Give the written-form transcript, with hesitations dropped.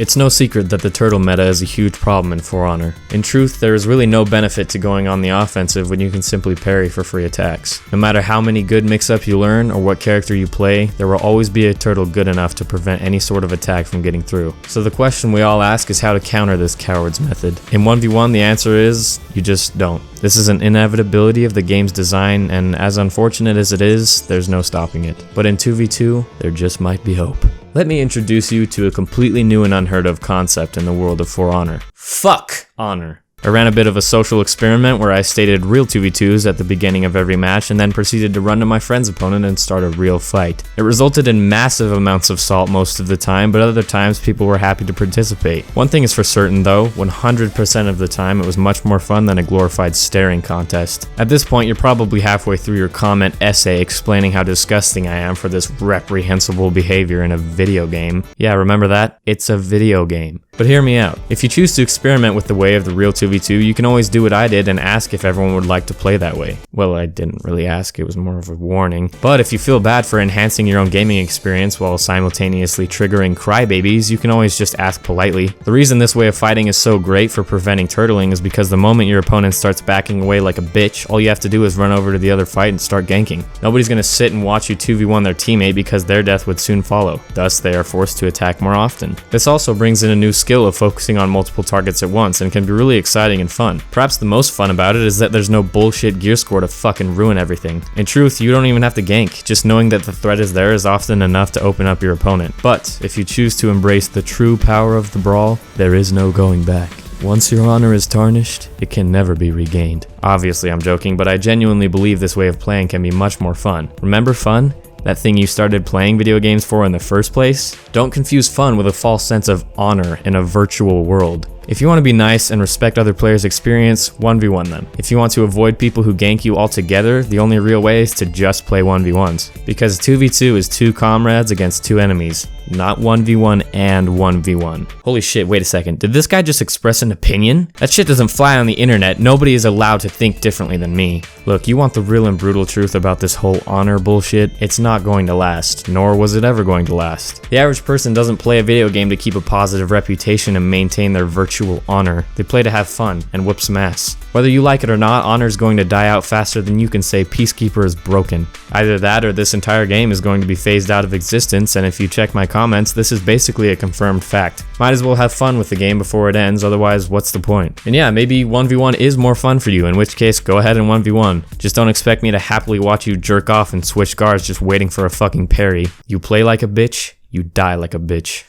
It's no secret that the turtle meta is a huge problem in For Honor. In truth, there is really no benefit to going on the offensive when you can simply parry for free attacks. No matter how many good mix-ups you learn or what character you play, there will always be a turtle good enough to prevent any sort of attack from getting through. So the question we all ask is how to counter this coward's method. In 1v1, the answer is, you just don't. This is an inevitability of the game's design, and as unfortunate as it is, there's no stopping it. But in 2v2, there just might be hope. Let me introduce you to a completely new and unheard of concept in the world of For Honor. Fuck honor. I ran a bit of a social experiment where I stated real 2v2s at the beginning of every match and then proceeded to run to my friend's opponent and start a real fight. It resulted in massive amounts of salt most of the time, but other times people were happy to participate. One thing is for certain though, 100% of the time it was much more fun than a glorified staring contest. At this point you're probably halfway through your comment essay explaining how disgusting I am for this reprehensible behavior in a video game. Yeah, remember that? It's a video game. But hear me out. If you choose to experiment with the way of the real 2v2, you can always do what I did and ask if everyone would like to play that way. Well, I didn't really ask, it was more of a warning. But if you feel bad for enhancing your own gaming experience while simultaneously triggering crybabies, you can always just ask politely. The reason this way of fighting is so great for preventing turtling is because the moment your opponent starts backing away like a bitch, all you have to do is run over to the other fight and start ganking. Nobody's gonna sit and watch you 2v1 their teammate because their death would soon follow. Thus, they are forced to attack more often. This also brings in a new skill of focusing on multiple targets at once and can be really exciting and fun. Perhaps the most fun about it is that there's no bullshit gear score to fucking ruin everything. In truth, you don't even have to gank, just knowing that the threat is there is often enough to open up your opponent. But if you choose to embrace the true power of the brawl, there is no going back. Once your honor is tarnished, it can never be regained. Obviously I'm joking, but I genuinely believe this way of playing can be much more fun. Remember fun? That thing you started playing video games for in the first place? Don't confuse fun with a false sense of honor in a virtual world. If you want to be nice and respect other players' experience, 1v1 them. If you want to avoid people who gank you altogether, the only real way is to just play 1v1s. Because 2v2 is 2 comrades against 2 enemies, not 1v1 and 1v1. Holy shit, wait a second, did this guy just express an opinion? That shit doesn't fly on the internet, nobody is allowed to think differently than me. Look, you want the real and brutal truth about this whole honor bullshit? It's not going to last, nor was it ever going to last. The average person doesn't play a video game to keep a positive reputation and maintain their virtual honor. They play to have fun and whoop some ass. Whether you like it or not, honor is going to die out faster than you can say Peacekeeper is broken. Either that or this entire game is going to be phased out of existence, and if you check my comments, this is basically a confirmed fact. Might as well have fun with the game before it ends, otherwise what's the point? And yeah, maybe 1v1 is more fun for you, in which case go ahead and 1v1. Just don't expect me to happily watch you jerk off and switch guards just waiting for a fucking parry. You play like a bitch, you die like a bitch.